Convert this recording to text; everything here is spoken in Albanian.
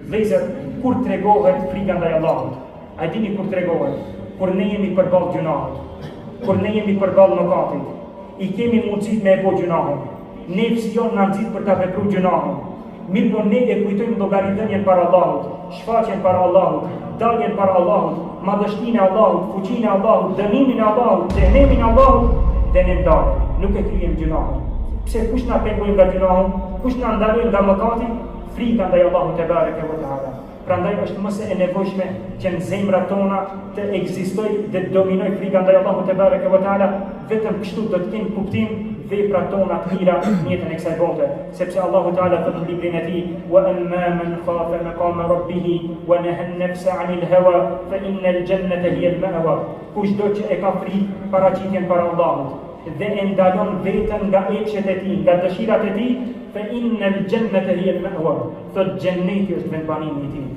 Vëllezër, kur tregohet frika ndaj Allahut? A dini kur tregohet? Kur ne jemi përballë gjunahut, kur ne jemi përballë mëkatit, i kemi mundësi me e bo gjunahun. Nefsi jonë na nxit për ta vepruar gjunahun. Mirë po ne e kujtojmë llogaritënien para Allahut, shfaqjen para Allahut, daljen para Allahut, madhështinë e Allahut, fuqinë e Allahut, dënimin e Allahut, xhenemin e Allahut, dhe ne ndalem. Nuk e kryejmë gjunahun. Pse kush na pengojnë nga gjunahun? Kush na ndalojnë nga mëkati? Frika ndaj Allahut te bareke ve teala. Prandaj është mëse e nevojshme që në zemrat tona të ekzistojë dhe të dominojë frika ndaj Allahut te bareke ve teala. Vetëm kështu do të kemi kuptim veprat tona të mira në jetën e kësaj bote, sepse Allahu Teala thot në librin e tij: "Wa amma man khafa maqama rabbih wa naha an-nafsa 'anil hawa fa innal jannata hiya al-ma'wa." Kushdo që e ka frikë paraqitjen para Allahut dhe e ndalon veten nga epshet e tij, nga dëshirat e tij, fa innal jannata hiya al-ma'wa, thot xhenneti është vendbanimi i tij.